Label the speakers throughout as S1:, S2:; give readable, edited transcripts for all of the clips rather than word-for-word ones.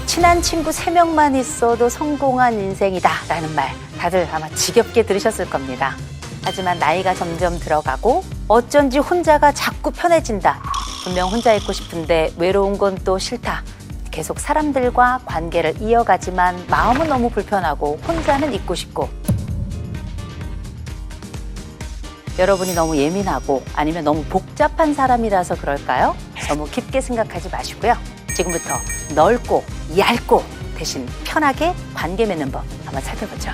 S1: 친한 친구 3명만 있어도 성공한 인생이다 라는 말 다들 아마 지겹게 들으셨을 겁니다. 하지만 나이가 점점 들어가고 어쩐지 혼자가 자꾸 편해진다. 분명 혼자 있고 싶은데 외로운 건 또 싫다. 계속 사람들과 관계를 이어가지만 마음은 너무 불편하고 혼자는 있고 싶고. 여러분이 너무 예민하고 아니면 너무 복잡한 사람이라서 그럴까요? 너무 깊게 생각하지 마시고요. 지금부터 넓고 얇고 대신 편하게 관계 맺는 법 한번 살펴보죠.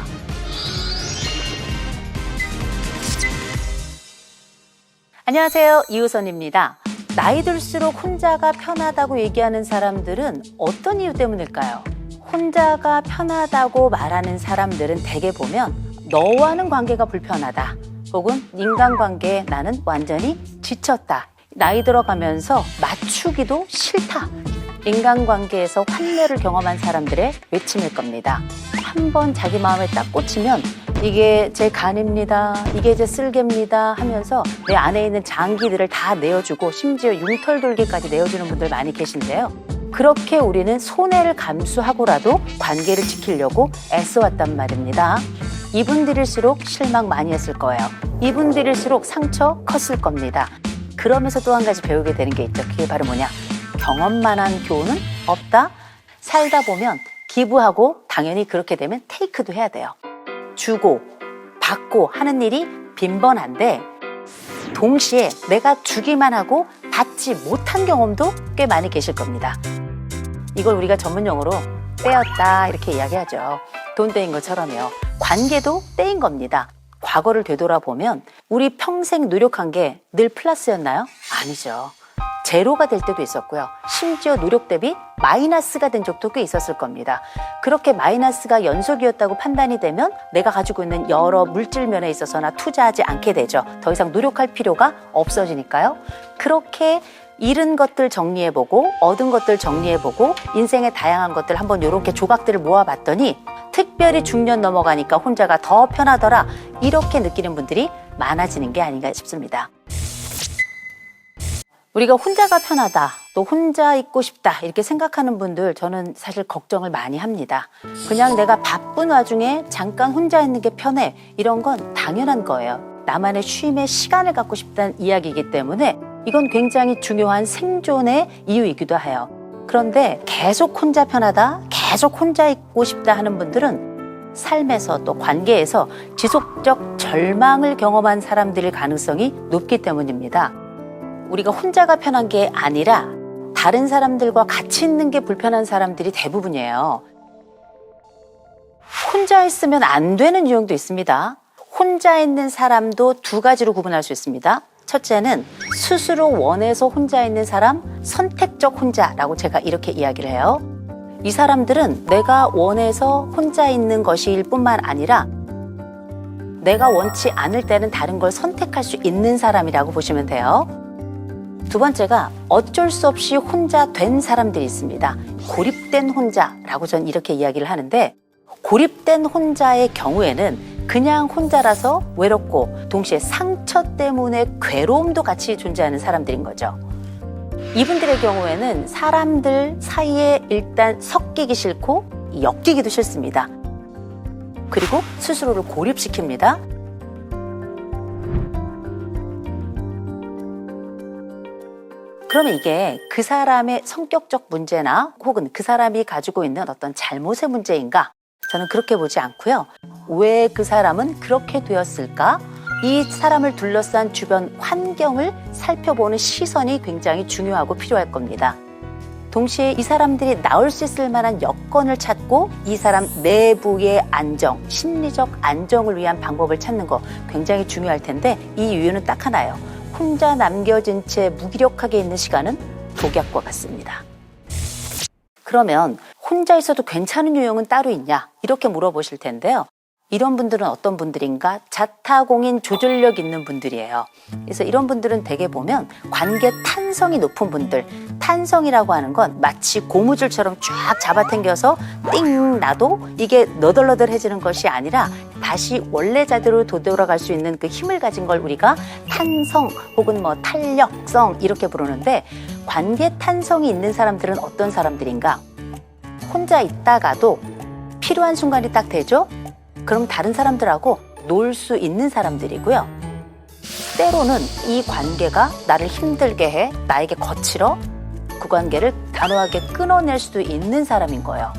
S1: 안녕하세요. 이우선입니다. 나이 들수록 혼자가 편하다고 얘기하는 사람들은 어떤 이유 때문일까요? 혼자가 편하다고 말하는 사람들은 대개 보면 너와는 관계가 불편하다. 혹은 인간관계에 나는 완전히 지쳤다. 나이 들어가면서 맞추기도 싫다. 인간관계에서 환멸을 경험한 사람들의 외침일 겁니다. 한번 자기 마음에 딱 꽂히면 이게 제 간입니다. 이게 제 쓸개입니다 하면서 내 안에 있는 장기들을 다 내어주고 심지어 융털돌기까지 내어주는 분들 많이 계신데요. 그렇게 우리는 손해를 감수하고라도 관계를 지키려고 애써왔단 말입니다. 이분들일수록 실망 많이 했을 거예요. 이분들일수록 상처 컸을 겁니다. 그러면서 또 한 가지 배우게 되는 게 있죠. 그게 바로 뭐냐? 경험만한 교훈은 없다. 살다 보면 기부하고 당연히 그렇게 되면 테이크도 해야 돼요. 주고 받고 하는 일이 빈번한데 동시에 내가 주기만 하고 받지 못한 경험도 꽤 많이 계실 겁니다. 이걸 우리가 전문용어로 떼었다 이렇게 이야기하죠. 돈 떼인 것처럼요. 관계도 떼인 겁니다. 과거를 되돌아보면 우리 평생 노력한 게 늘 플러스였나요? 아니죠. 제로가 될 때도 있었고요. 심지어 노력 대비 마이너스가 된 적도 꽤 있었을 겁니다. 그렇게 마이너스가 연속이었다고 판단이 되면 내가 가지고 있는 여러 물질 면에 있어서나 투자하지 않게 되죠. 더 이상 노력할 필요가 없어지니까요. 그렇게 잃은 것들 정리해보고 얻은 것들 정리해보고 인생의 다양한 것들 한번 이렇게 조각들을 모아봤더니 특별히 중년 넘어가니까 혼자가 더 편하더라 이렇게 느끼는 분들이 많아지는 게 아닌가 싶습니다. 우리가 혼자가 편하다, 또 혼자 있고 싶다 이렇게 생각하는 분들 저는 사실 걱정을 많이 합니다. 그냥 내가 바쁜 와중에 잠깐 혼자 있는 게 편해 이런 건 당연한 거예요. 나만의 쉼의 시간을 갖고 싶다는 이야기이기 때문에 이건 굉장히 중요한 생존의 이유이기도 해요. 그런데 계속 혼자 편하다, 계속 혼자 있고 싶다 하는 분들은 삶에서 또 관계에서 지속적 절망을 경험한 사람들일 가능성이 높기 때문입니다. 우리가 혼자가 편한 게 아니라 다른 사람들과 같이 있는 게 불편한 사람들이 대부분이에요. 혼자 있으면 안 되는 유형도 있습니다. 혼자 있는 사람도 두 가지로 구분할 수 있습니다. 첫째는 스스로 원해서 혼자 있는 사람, 선택적 혼자라고 제가 이렇게 이야기를 해요. 이 사람들은 내가 원해서 혼자 있는 것일 뿐만 아니라 내가 원치 않을 때는 다른 걸 선택할 수 있는 사람이라고 보시면 돼요. 두 번째가 어쩔 수 없이 혼자 된 사람들이 있습니다. 고립된 혼자라고 전 이렇게 이야기를 하는데 고립된 혼자의 경우에는 그냥 혼자라서 외롭고 동시에 상처 때문에 괴로움도 같이 존재하는 사람들인 거죠. 이분들의 경우에는 사람들 사이에 일단 섞이기 싫고 엮이기도 싫습니다. 그리고 스스로를 고립시킵니다. 그러면 이게 그 사람의 성격적 문제나 혹은 그 사람이 가지고 있는 어떤 잘못의 문제인가? 저는 그렇게 보지 않고요. 왜 그 사람은 그렇게 되었을까? 이 사람을 둘러싼 주변 환경을 살펴보는 시선이 굉장히 중요하고 필요할 겁니다. 동시에 이 사람들이 나올 수 있을 만한 여건을 찾고 이 사람 내부의 안정, 심리적 안정을 위한 방법을 찾는 거 굉장히 중요할 텐데 이 이유는 딱 하나예요. 혼자 남겨진 채 무기력하게 있는 시간은 독약과 같습니다. 그러면 혼자 있어도 괜찮은 유형은 따로 있냐? 이렇게 물어보실 텐데요. 이런 분들은 어떤 분들인가? 자타공인 조절력 있는 분들이에요. 그래서 이런 분들은 대개 보면 관계 탄성이 높은 분들, 탄성이라고 하는 건 마치 고무줄처럼 쫙 잡아당겨서 띵 놔도 이게 너덜너덜해지는 것이 아니라 다시 원래 자리로 되돌아갈 수 있는 그 힘을 가진 걸 우리가 탄성 혹은 뭐 탄력성 이렇게 부르는데 관계 탄성이 있는 사람들은 어떤 사람들인가? 혼자 있다가도 필요한 순간이 딱 되죠? 그럼 다른 사람들하고 놀 수 있는 사람들이고요. 때로는 이 관계가 나를 힘들게 해, 나에게 거칠어 그 관계를 단호하게 끊어낼 수도 있는 사람인 거예요.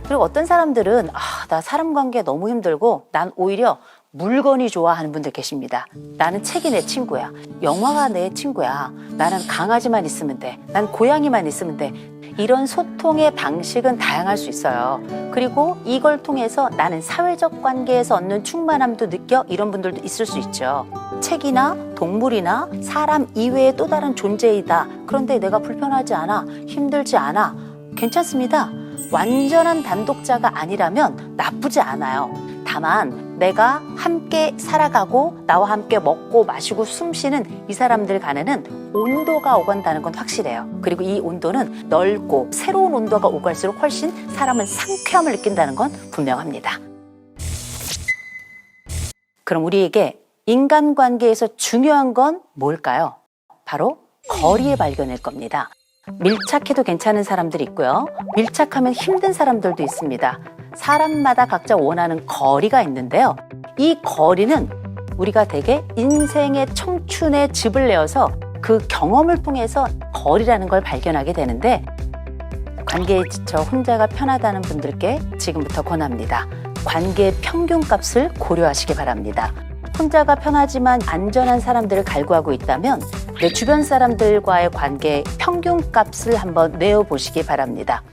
S1: 그리고 어떤 사람들은 나 사람 관계 너무 힘들고 난 오히려 물건이 좋아하는 분들 계십니다. 나는 책이 내 친구야. 영화가 내 친구야. 나는 강아지만 있으면 돼. 난 고양이만 있으면 돼. 이런 소통의 방식은 다양할 수 있어요. 그리고 이걸 통해서 나는 사회적 관계에서 얻는 충만함도 느껴 이런 분들도 있을 수 있죠. 책이나 동물이나 사람 이외의 또 다른 존재이다. 그런데 내가 불편하지 않아. 힘들지 않아. 괜찮습니다. 완전한 단독자가 아니라면 나쁘지 않아요. 다만 내가 함께 살아가고 나와 함께 먹고 마시고 숨쉬는 이 사람들 간에는 온도가 오간다는 건 확실해요. 그리고 이 온도는 넓고 새로운 온도가 오갈수록 훨씬 사람은 상쾌함을 느낀다는 건 분명합니다. 그럼 우리에게 인간관계에서 중요한 건 뭘까요? 바로 거리의 발견일 겁니다. 밀착해도 괜찮은 사람들이 있고요. 밀착하면 힘든 사람들도 있습니다. 사람마다 각자 원하는 거리가 있는데요. 이 거리는 우리가 되게 인생의 청춘의 즙을 내어서 그 경험을 통해서 거리라는 걸 발견하게 되는데 관계에 지쳐 혼자가 편하다는 분들께 지금부터 권합니다. 관계의 평균값을 고려하시기 바랍니다. 혼자가 편하지만 안전한 사람들을 갈구하고 있다면 내 주변 사람들과의 관계의 평균값을 한번 내어보시기 바랍니다.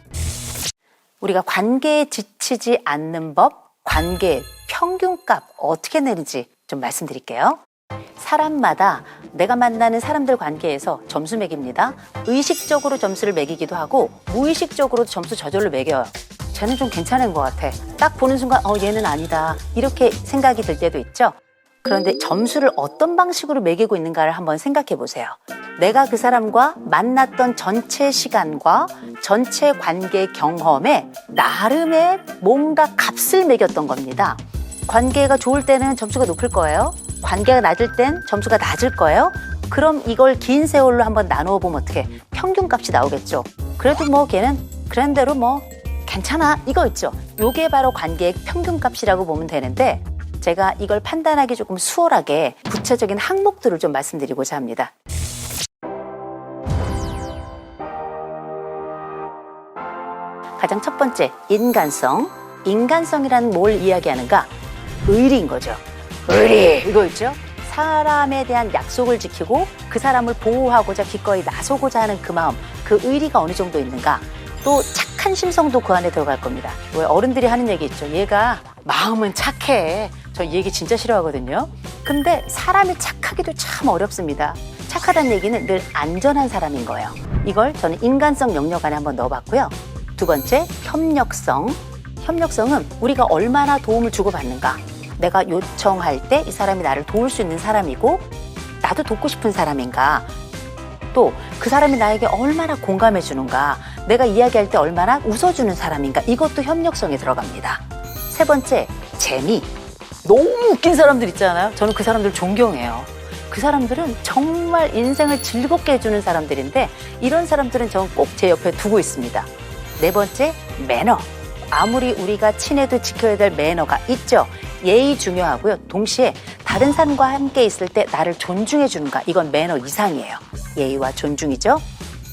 S1: 우리가 관계에 지치지 않는 법, 관계의 평균값 어떻게 내는지 좀 말씀드릴게요. 사람마다 내가 만나는 사람들 관계에서 점수 매깁니다. 의식적으로 점수를 매기기도 하고 무의식적으로 점수 저절로 매겨요. 쟤는 좀 괜찮은 것 같아. 딱 보는 순간 얘는 아니다. 이렇게 생각이 들 때도 있죠. 그런데 점수를 어떤 방식으로 매기고 있는가를 한번 생각해 보세요. 내가 그 사람과 만났던 전체 시간과 전체 관계 경험에 나름의 뭔가 값을 매겼던 겁니다. 관계가 좋을 때는 점수가 높을 거예요. 관계가 낮을 땐 점수가 낮을 거예요. 그럼 이걸 긴 세월로 한번 나누어 보면 어떻게 평균값이 나오겠죠. 그래도 걔는 그런대로 괜찮아 이거 있죠. 요게 바로 관계의 평균값이라고 보면 되는데 제가 이걸 판단하기 조금 수월하게 구체적인 항목들을 좀 말씀드리고자 합니다. 가장 첫 번째, 인간성. 인간성이란 뭘 이야기하는가? 의리인 거죠. 의리, 이거 있죠? 사람에 대한 약속을 지키고 그 사람을 보호하고자 기꺼이 나서고자 하는 그 마음, 그 의리가 어느 정도 있는가? 또 착한 심성도 그 안에 들어갈 겁니다. 왜 어른들이 하는 얘기 있죠. 얘가 마음은 착해. 저 이 얘기 진짜 싫어하거든요. 근데 사람이 착하기도 참 어렵습니다. 착하다는 얘기는 늘 안전한 사람인 거예요. 이걸 저는 인간성 영역 안에 한번 넣어봤고요. 두 번째, 협력성. 협력성은 우리가 얼마나 도움을 주고받는가. 내가 요청할 때 이 사람이 나를 도울 수 있는 사람이고 나도 돕고 싶은 사람인가. 또 그 사람이 나에게 얼마나 공감해 주는가. 내가 이야기할 때 얼마나 웃어주는 사람인가. 이것도 협력성에 들어갑니다. 세 번째, 재미. 너무 웃긴 사람들 있잖아요. 저는 그 사람들 존경해요. 그 사람들은 정말 인생을 즐겁게 해주는 사람들인데 이런 사람들은 저는 꼭 제 옆에 두고 있습니다. 네 번째, 매너. 아무리 우리가 친해도 지켜야 될 매너가 있죠. 예의 중요하고요. 동시에 다른 사람과 함께 있을 때 나를 존중해 주는가. 이건 매너 이상이에요. 예의와 존중이죠.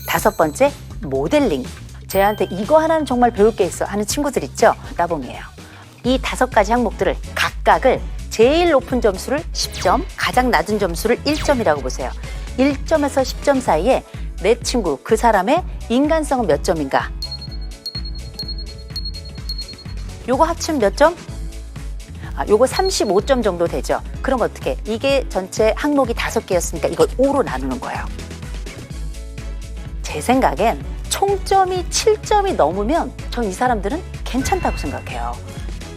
S1: 다섯 번째, 모델링. 쟤한테 이거 하나는 정말 배울 게 있어 하는 친구들 있죠. 따봉이에요. 이 5가지 항목들을 각각을 제일 높은 점수를 10점, 가장 낮은 점수를 1점이라고 보세요. 1점에서 10점 사이에 내 친구, 그 사람의 인간성은 몇 점인가? 요거 합치면 몇 점? 요거 35점 정도 되죠. 그럼 어떻게? 이게 전체 항목이 5개였으니까 이걸 5로 나누는 거예요. 제 생각엔 총점이 7점이 넘으면 전 이 사람들은 괜찮다고 생각해요.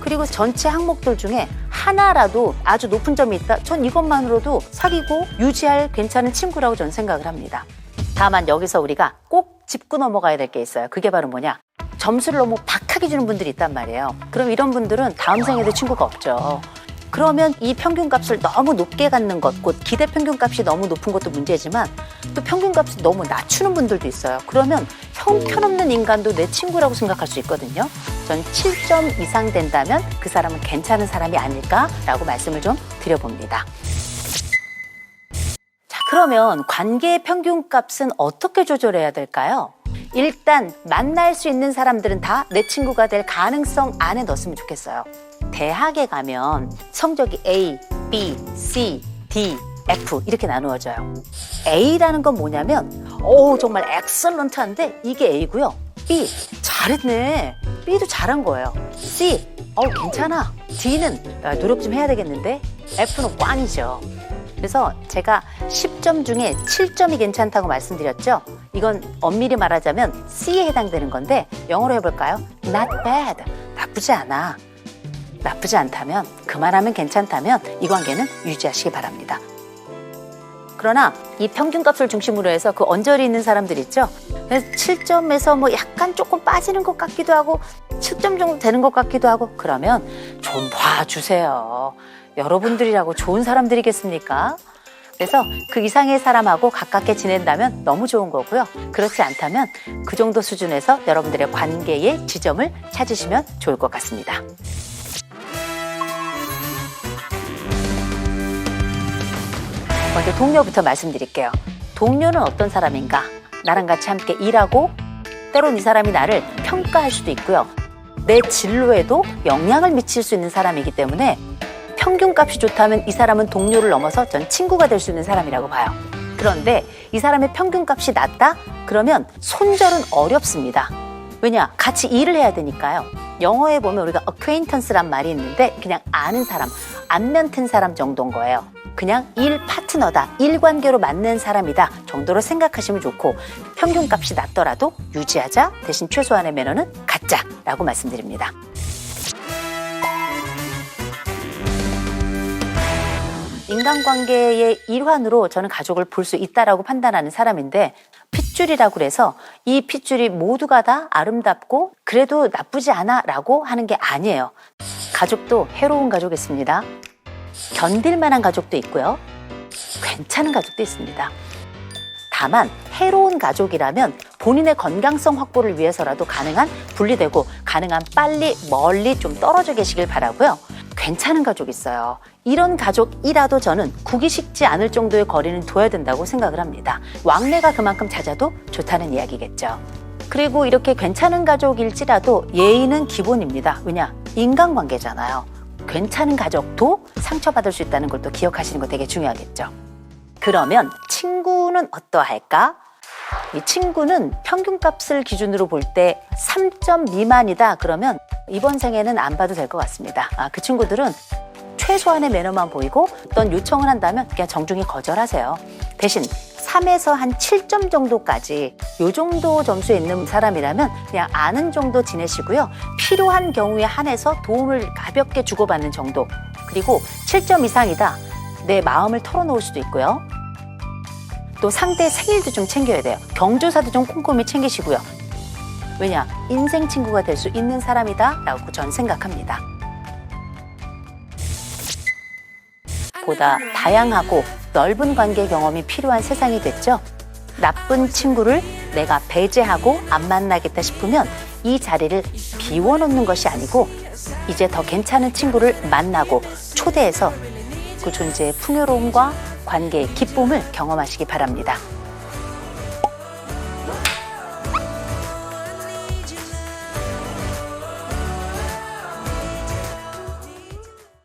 S1: 그리고 전체 항목들 중에 하나라도 아주 높은 점이 있다. 전 이것만으로도 사귀고 유지할 괜찮은 친구라고 저는 생각을 합니다. 다만 여기서 우리가 꼭 짚고 넘어가야 될 게 있어요. 그게 바로 뭐냐? 점수를 너무 박하게 주는 분들이 있단 말이에요. 그럼 이런 분들은 다음 생에도 친구가 없죠. 그러면 이 평균값을 너무 높게 갖는 것, 곧 기대 평균값이 너무 높은 것도 문제지만 또 평균값을 너무 낮추는 분들도 있어요. 그러면 형편없는 인간도 내 친구라고 생각할 수 있거든요. 전 7점 이상 된다면 그 사람은 괜찮은 사람이 아닐까라고 말씀을 좀 드려봅니다. 자, 그러면 관계의 평균값은 어떻게 조절해야 될까요? 일단 만날 수 있는 사람들은 다 내 친구가 될 가능성 안에 넣었으면 좋겠어요. 대학에 가면 성적이 A, B, C, D, F 이렇게 나누어져요. A라는 건 뭐냐면 정말 엑셀런트한데 이게 A고요. B, 잘했네. B도 잘한 거예요. C, 괜찮아. D는 노력 좀 해야 되겠는데 F는 꽝이죠. 그래서 제가 10점 중에 7점이 괜찮다고 말씀드렸죠. 이건 엄밀히 말하자면 C에 해당되는 건데 영어로 해볼까요? Not bad. 나쁘지 않아. 나쁘지 않다면, 그만하면 괜찮다면 이 관계는 유지하시기 바랍니다. 그러나 이 평균값을 중심으로 해서 그 언저리 있는 사람들 있죠? 7점에서 뭐 약간 조금 빠지는 것 같기도 하고 7점 정도 되는 것 같기도 하고 그러면 좀 봐주세요. 여러분들이라고 좋은 사람들이겠습니까? 그래서 그 이상의 사람하고 가깝게 지낸다면 너무 좋은 거고요. 그렇지 않다면 그 정도 수준에서 여러분들의 관계의 지점을 찾으시면 좋을 것 같습니다. 먼저 동료부터 말씀드릴게요. 동료는 어떤 사람인가? 나랑 같이 함께 일하고 때론 이 사람이 나를 평가할 수도 있고요. 내 진로에도 영향을 미칠 수 있는 사람이기 때문에 평균값이 좋다면 이 사람은 동료를 넘어서 전 친구가 될 수 있는 사람이라고 봐요. 그런데 이 사람의 평균값이 낮다? 그러면 손절은 어렵습니다. 왜냐? 같이 일을 해야 되니까요. 영어에 보면 우리가 acquaintance란 말이 있는데 그냥 아는 사람, 안면 튼 사람 정도인 거예요. 그냥 일 파트너다, 일 관계로 맞는 사람이다 정도로 생각하시면 좋고 평균값이 낮더라도 유지하자, 대신 최소한의 매너는 갖자라고 말씀드립니다. 인간관계의 일환으로 저는 가족을 볼 수 있다라고 판단하는 사람인데 핏줄이라고 그래서 이 핏줄이 모두가 다 아름답고 그래도 나쁘지 않아라고 하는 게 아니에요. 가족도 해로운 가족 있습니다. 견딜 만한 가족도 있고요. 괜찮은 가족도 있습니다. 다만 해로운 가족이라면 본인의 건강성 확보를 위해서라도 가능한 분리되고 가능한 빨리 멀리 좀 떨어져 계시길 바라고요. 괜찮은 가족이 있어요. 이런 가족이라도 저는 구기 식지 않을 정도의 거리는 둬야 된다고 생각을 합니다. 왕래가 그만큼 잦아도 좋다는 이야기겠죠. 그리고 이렇게 괜찮은 가족일지라도 예의는 기본입니다. 왜냐? 인간관계잖아요. 괜찮은 가족도 상처받을 수 있다는 걸 또 기억하시는 거 되게 중요하겠죠. 그러면 친구는 어떠할까? 이 친구는 평균값을 기준으로 볼 때 3점 미만이다 그러면 이번 생에는 안 봐도 될 것 같습니다. 그 친구들은 최소한의 매너만 보이고 어떤 요청을 한다면 그냥 정중히 거절하세요. 대신 3에서 한 7점 정도까지 이 정도 점수에 있는 사람이라면 그냥 아는 정도 지내시고요. 필요한 경우에 한해서 도움을 가볍게 주고받는 정도. 그리고 7점 이상이다. 내 마음을 털어놓을 수도 있고요. 또 상대 생일도 좀 챙겨야 돼요. 경조사도 좀 꼼꼼히 챙기시고요. 왜냐? 인생 친구가 될 수 있는 사람이다 라고 전 생각합니다. 보다 다양하고 넓은 관계 경험이 필요한 세상이 됐죠. 나쁜 친구를 내가 배제하고 안 만나겠다 싶으면 이 자리를 비워놓는 것이 아니고 이제 더 괜찮은 친구를 만나고 초대해서 그 존재의 풍요로움과 관계의 기쁨을 경험하시기 바랍니다.